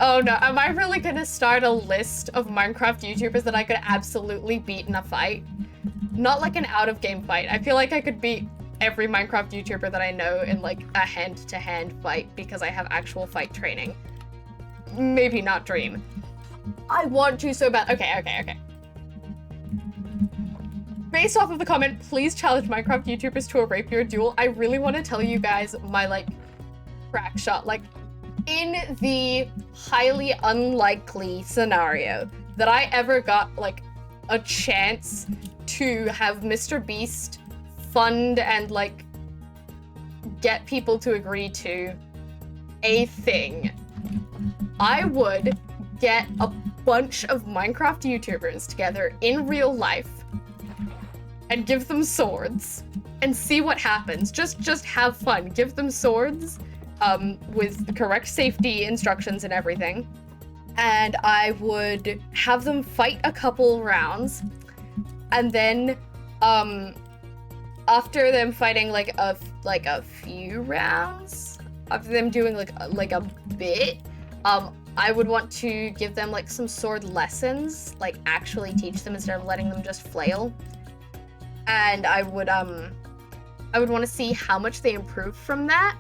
Oh no, am I really gonna start a list of Minecraft YouTubers that I could absolutely beat in a fight? Not like an out-of-game fight. I feel like I could beat every Minecraft YouTuber that I know in like a hand-to-hand fight because I have actual fight training. Maybe not Dream. I want to so bad. Okay. Based off of the comment, please challenge Minecraft YouTubers to a rapier duel. I really want to tell you guys my like crack shot. Like, in the highly unlikely scenario that I ever got like a chance to have Mr. Beast fund and like get people to agree to a thing, I would get a bunch of Minecraft YouTubers together in real life and give them swords and see what happens. Just have fun. Give them swords with the correct safety instructions and everything. And I would have them fight a couple rounds, and then after them fighting like a few rounds, after them doing like a bit, I would want to give them like some sword lessons, like actually teach them instead of letting them just flail. And I would want to see how much they improve from that.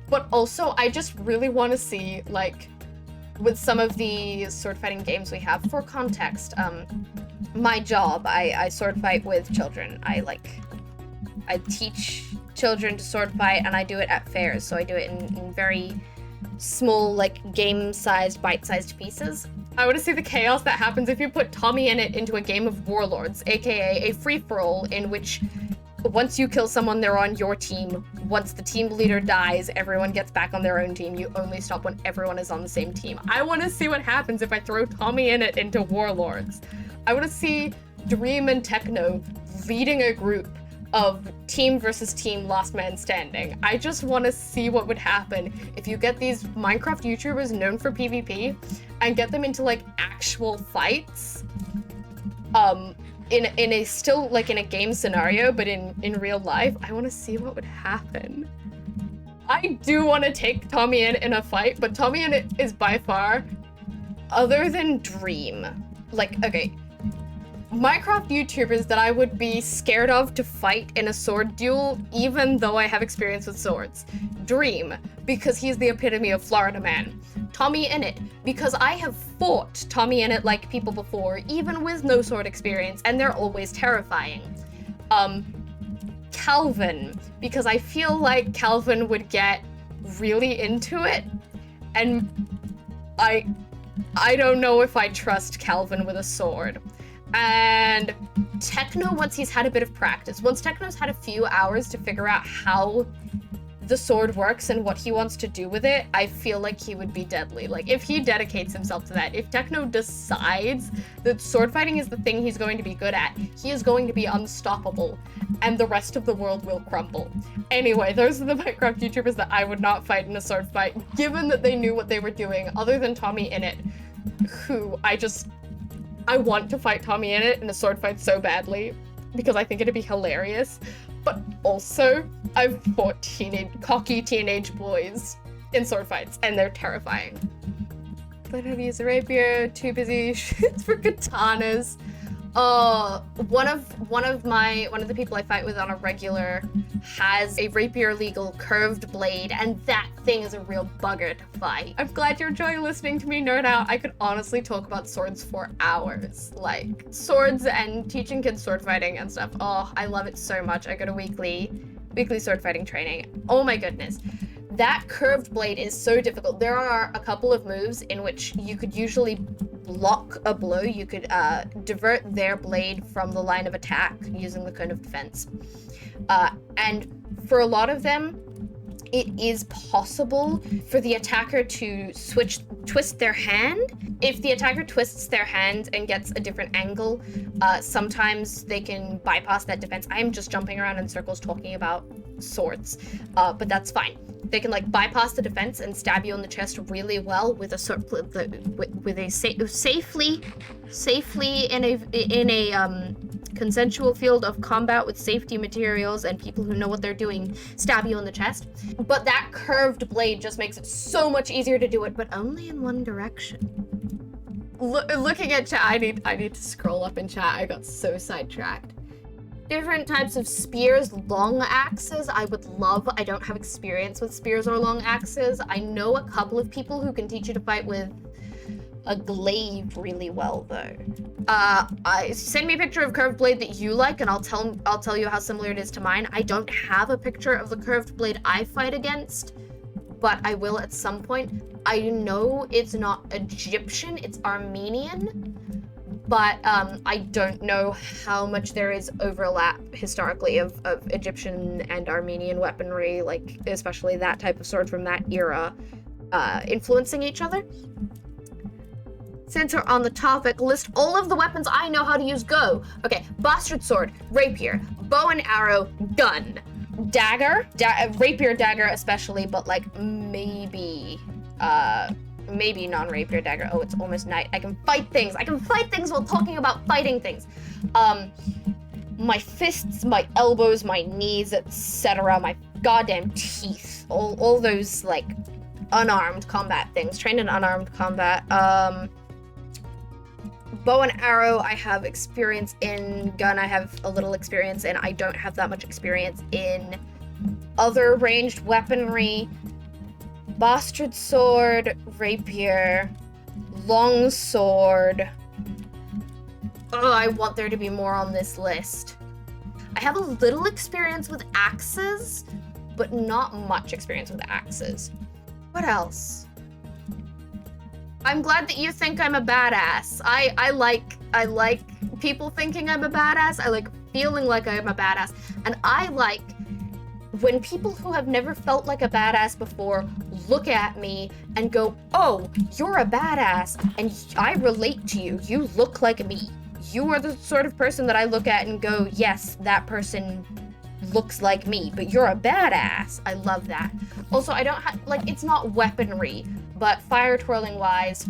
But also, I just really want to see, like, with some of the sword fighting games we have, for context, my job, I sword fight with children. I teach children to sword fight, and I do it at fairs, so I do it in very small, like, game-sized, bite-sized pieces. I want to see the chaos that happens if you put Tommy in it into a game of Warlords, aka a free-for-all in which once you kill someone, they're on your team. Once the team leader dies, everyone gets back on their own team. You only stop when everyone is on the same team. I want to see what happens if I throw Tommy in it into Warlords. I want to see Dream and Techno leading a group of team versus team last man standing. I just want to see what would happen if you get these Minecraft YouTubers known for PvP and get them into like actual fights. In a still like in a game scenario, but in real life. I want to see what would happen. I do want to take Tommy in a fight, but Tommy in it is by far, other than Dream, like, okay, Minecraft YouTubers that I would be scared of to fight in a sword duel, even though I have experience with swords. Dream, because he's the epitome of Florida man. Tommy Innit, because I have fought Tommy Innit like people before, even with no sword experience, and they're always terrifying. Calvin, because I feel like Calvin would get really into it, and I don't know if I trust Calvin with a sword. And Techno, once he's had a bit of practice, once Techno's had a few hours to figure out how the sword works and what he wants to do with it, I feel like he would be deadly. Like, if he dedicates himself to that, if Techno decides that sword fighting is the thing he's going to be good at, he is going to be unstoppable, and the rest of the world will crumble. Anyway, those are the Minecraft YouTubers that I would not fight in a sword fight, given that they knew what they were doing, other than Tommy Innit, who I want to fight Tommy Innit in a sword fight so badly, because I think it'd be hilarious. But also, I've fought cocky teenage boys in sword fights, and they're terrifying. Don't know how to use a rapier, too busy for katanas. One of the people I fight with on a regular has a rapier legal curved blade, and that thing is a real bugger to fight. I'm glad you're enjoying listening to me nerd out. I could honestly talk about swords for hours, like swords and teaching kids sword fighting and stuff. Oh, I love it so much. I go to weekly sword fighting training. Oh my goodness. That curved blade is so difficult. There are a couple of moves in which you could usually block a blow. You could divert their blade from the line of attack using the cone of defense. And for a lot of them, it is possible for the attacker to twist their hand. If the attacker twists their hand and gets a different angle, sometimes they can bypass that defense. I am just jumping around in circles talking about swords, but that's fine. They can like bypass the defense and stab you in the chest really well with a safely in a consensual field of combat with safety materials and people who know what they're doing stab you in the chest. But that curved blade just makes it so much easier to do it, but only in one direction. Looking at chat, I need to scroll up in chat. I got so sidetracked. Different types of spears, long axes, I would love. I don't have experience with spears or long axes. I know a couple of people who can teach you to fight with a glaive really well, though. Send me a picture of curved blade that you like, and I'll tell you how similar it is to mine. I don't have a picture of the curved blade I fight against, but I will at some point. I know it's not Egyptian, it's Armenian. But I don't know how much there is overlap historically of Egyptian and Armenian weaponry, like especially that type of sword from that era, influencing each other. Since we're on the topic, list all of the weapons I know how to use. Go. Okay, bastard sword, rapier, bow and arrow, gun, dagger, rapier, dagger especially, but like maybe non-rapier dagger. Oh, it's almost night. I can fight things. I can fight things while talking about fighting things. My fists, my elbows, my knees, etc. My goddamn teeth. All those, like, unarmed combat things. Trained in unarmed combat. Bow and arrow, I have experience in. Gun, I have a little experience in. I don't have that much experience in other ranged weaponry. Bastard sword, rapier, long sword. Oh, I want there to be more on this list. I have a little experience with axes, but not much experience with axes. What else? I'm glad that you think I'm a badass. I like people thinking I'm a badass. I like feeling like I'm a badass. And I like when people who have never felt like a badass before look at me and go, oh, you're a badass, and I relate to you. You look like me. You are the sort of person that I look at and go, yes, that person looks like me, but you're a badass. I love that. Also, I don't have, like, it's not weaponry, but fire twirling wise,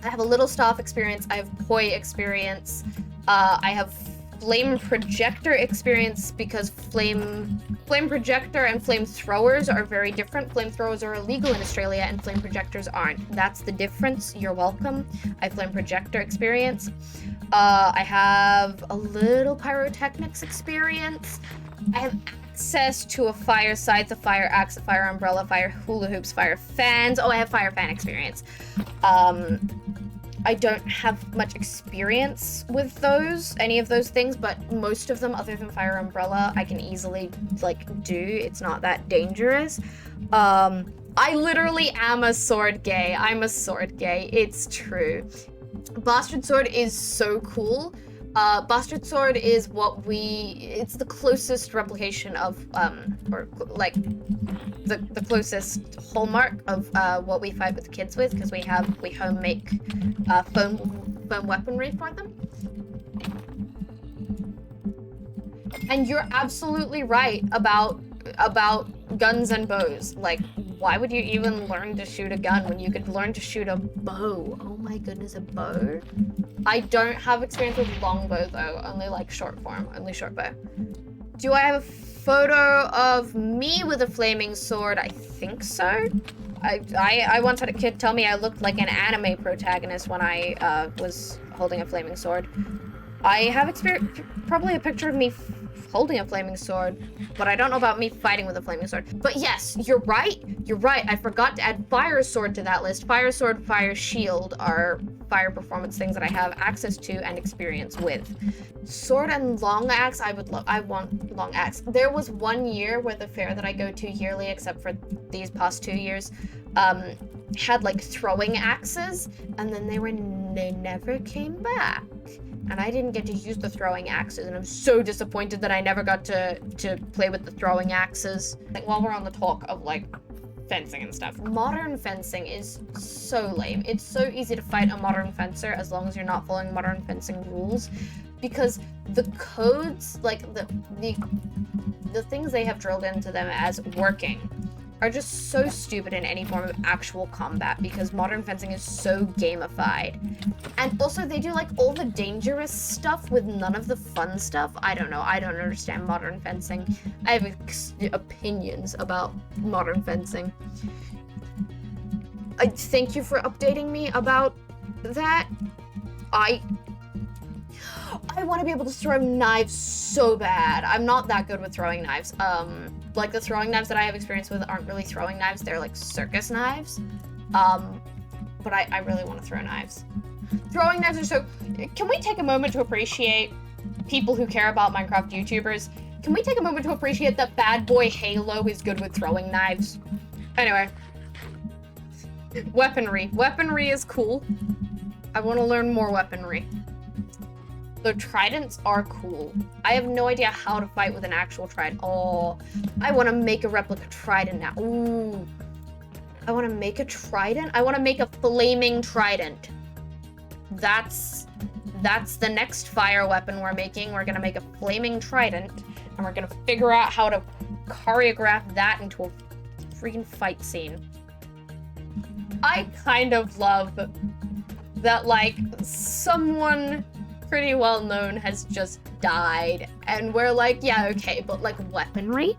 I have a little staff experience. I have poi experience. I have flame projector experience because flame projector and flamethrowers are very different. Flamethrowers are illegal in Australia and flame projectors aren't. That's the difference. You're welcome. I have flame projector experience. I have a little pyrotechnics experience. I have access to a fire scythe, a fire axe, a fire umbrella, fire hula hoops, fire fans. Oh, I have fire fan experience. I don't have much experience with any of those things, but most of them, other than fire umbrella, I can easily, like, do. It's not that dangerous. I literally am a sword gay. I'm a sword gay. It's true. Bastard sword is so cool. Bastard sword is it's the closest replication of, or like the closest hallmark of what we fight with kids with, because we home make foam weaponry for them. And you're absolutely right about guns and bows. Like, why would you even learn to shoot a gun when you could learn to shoot a bow? Oh my goodness, a bow? I don't have experience with longbow though, only like short form, only short bow. Do I have a photo of me with a flaming sword? I think so. I once had a kid tell me I looked like an anime protagonist when I was holding a flaming sword. I have probably a picture of me holding a flaming sword, but I don't know about me fighting with a flaming sword. But yes, you're right. You're right. I forgot to add fire sword to that list. Fire sword, fire shield are fire performance things that I have access to and experience with. Sword and long axe, I want long axe. There was one year where the fair that I go to yearly, except for these past 2 years, had like throwing axes, and then they never came back. And I didn't get to use the throwing axes, and I'm so disappointed that I never got to play with the throwing axes. Like, while we're on the talk of like fencing and stuff, modern fencing is so lame. It's so easy to fight a modern fencer as long as you're not following modern fencing rules, because the codes, like the things they have drilled into them as working, are just so stupid in any form of actual combat because modern fencing is so gamified. And also they do like all the dangerous stuff with none of the fun stuff. I don't know. I don't understand modern fencing. I have opinions about modern fencing. I thank you for updating me about that. I want to be able to throw knives so bad. I'm not that good with throwing knives. Like the throwing knives that I have experience with aren't really throwing knives. They're like circus knives. But I really want to throw knives. Throwing knives are so... Can we take a moment to appreciate people who care about Minecraft YouTubers? Can we take a moment to appreciate that bad boy Halo is good with throwing knives? Anyway. Weaponry. Weaponry is cool. I want to learn more weaponry. The tridents are cool. I have no idea how to fight with an actual trident. Oh, I want to make a replica trident now. Ooh. I want to make a trident? I want to make a flaming trident. That's the next fire weapon we're making. We're going to make a flaming trident, and we're going to figure out how to choreograph that into a freaking fight scene. I kind of love that, like, someone pretty well known has just died, and we're like, yeah, okay, but like weaponry?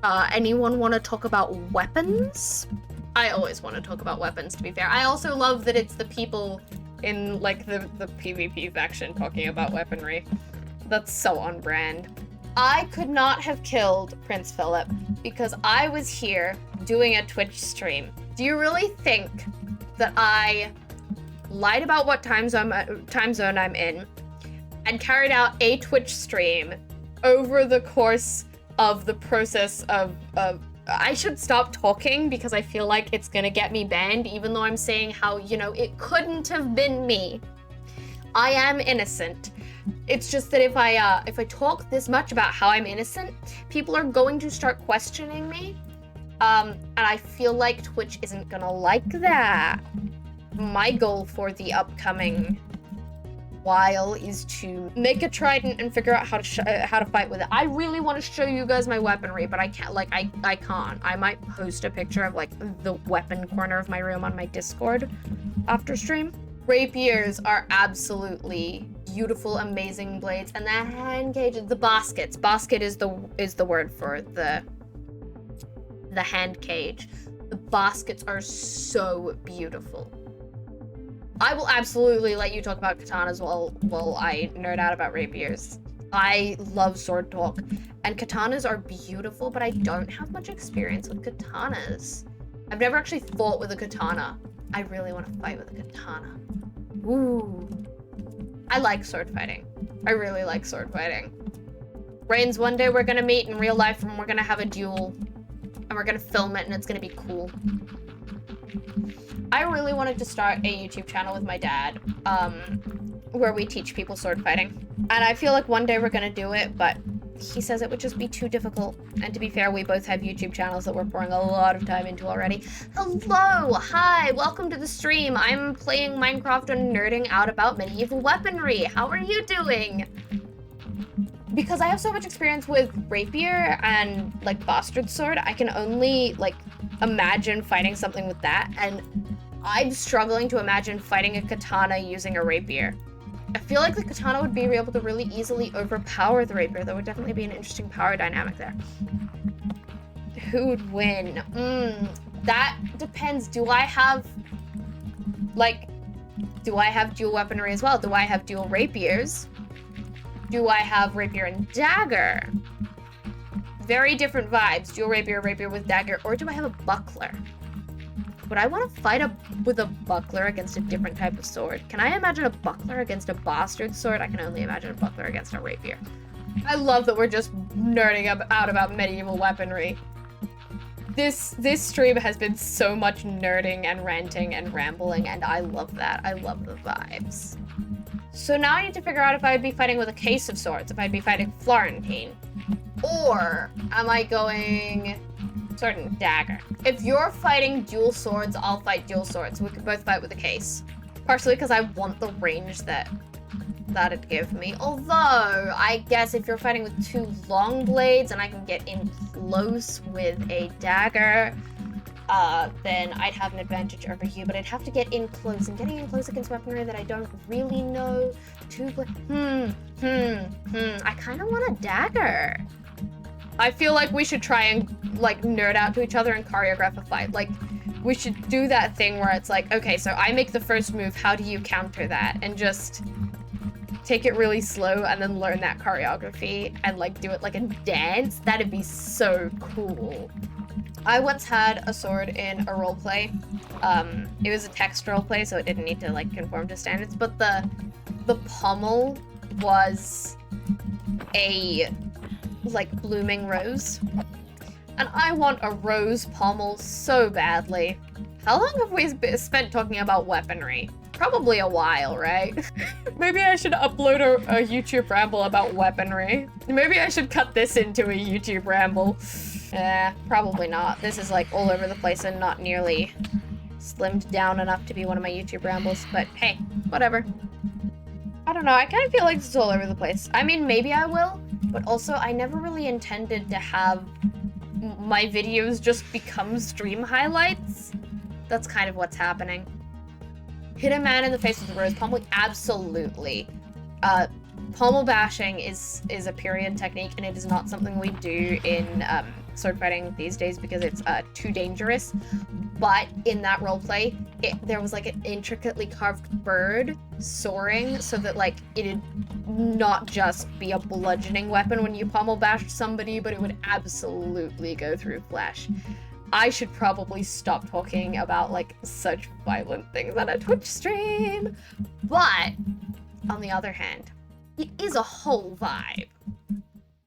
Anyone want to talk about weapons? I always want to talk about weapons, to be fair. I also love that it's the people in like the PvP faction talking about weaponry. That's so on brand. I could not have killed Prince Philip because I was here doing a Twitch stream. Do you really think that I lied about what time zone I'm in and carried out a Twitch stream over the course of the process of I should stop talking because I feel like it's gonna get me banned, even though I'm saying how, you know, it couldn't have been me. I am innocent. It's just that if I talk this much about how I'm innocent, people are going to start questioning me. And I feel like Twitch isn't gonna like that. My goal for the upcoming while is to make a trident and figure out how to fight with it. I really want to show you guys my weaponry, but I can't. Like I can't. I might post a picture of like the weapon corner of my room on my Discord after stream. Rapiers are absolutely beautiful, amazing blades, and the hand cages, the baskets. Basket is the word for the hand cage. The baskets are so beautiful. I will absolutely let you talk about katanas while I nerd out about rapiers. I love sword talk, and katanas are beautiful, but I don't have much experience with katanas. I've never actually fought with a katana. I really want to fight with a katana. Ooh. I like sword fighting. I really like sword fighting. Rains, one day we're gonna meet in real life and we're gonna have a duel, and we're gonna film it, and it's gonna be cool. I really wanted to start a YouTube channel with my dad, where we teach people sword fighting. And I feel like one day we're gonna do it, but he says it would just be too difficult. And to be fair, we both have YouTube channels that we're pouring a lot of time into already. Hello, hi, welcome to the stream. I'm playing Minecraft and nerding out about medieval weaponry. How are you doing? Because I have so much experience with rapier and like bastard sword, I can only like imagine fighting something with that, and I'm struggling to imagine fighting a katana using a rapier. I feel like the katana would be able to really easily overpower the rapier. There would definitely be an interesting power dynamic there. Who would win? That depends. Do I have dual weaponry as well? Do I have dual rapiers? Do I have rapier and dagger? Very different vibes. Dual rapier, rapier with dagger, or do I have a buckler? Would I want to fight with a buckler against a different type of sword? Can I imagine a buckler against a bastard sword? I can only imagine a buckler against a rapier. I love that we're just nerding out about medieval weaponry. This stream has been so much nerding and ranting and rambling, and I love that. I love the vibes. So now I need to figure out if I'd be fighting with a case of swords, if I'd be fighting Florentine. Or am I going sword and dagger? If you're fighting dual swords, I'll fight dual swords. We could both fight with a case. Partially because I want the range that'd give me. Although, I guess if you're fighting with two long blades and I can get in close with a dagger, then I'd have an advantage over you, but I'd have to get in close, and getting in close against weaponry that I don't really know too good. I kind of want a dagger. I feel like we should try and, like, nerd out to each other and choreograph a fight. Like, we should do that thing where it's like, okay, so I make the first move, how do you counter that? And just take it really slow and then learn that choreography and, like, do it like a dance. That'd be so cool. I once had a sword in a roleplay. It was a text roleplay, so it didn't need to, like, conform to standards, but the pommel was a, like, blooming rose. And I want a rose pommel so badly. How long have we spent talking about weaponry? Probably a while, right? Maybe I should upload a YouTube ramble about weaponry. Maybe I should cut this into a YouTube ramble. Probably not. This is, like, all over the place and not nearly slimmed down enough to be one of my YouTube rambles, but hey, whatever. I don't know, I kind of feel like this is all over the place. I mean, maybe I will, but also I never really intended to have my videos just become stream highlights. That's kind of what's happening. Hit a man in the face with a rose pommel? Absolutely. Pommel bashing is a period technique, and it is not something we do in sword fighting these days because it's too dangerous. But in that roleplay, there was like an intricately carved bird soaring so that, like, it'd not just be a bludgeoning weapon when you pommel bashed somebody, but it would absolutely go through flesh. I should probably stop talking about, like, such violent things on a Twitch stream. But, on the other hand, it is a whole vibe.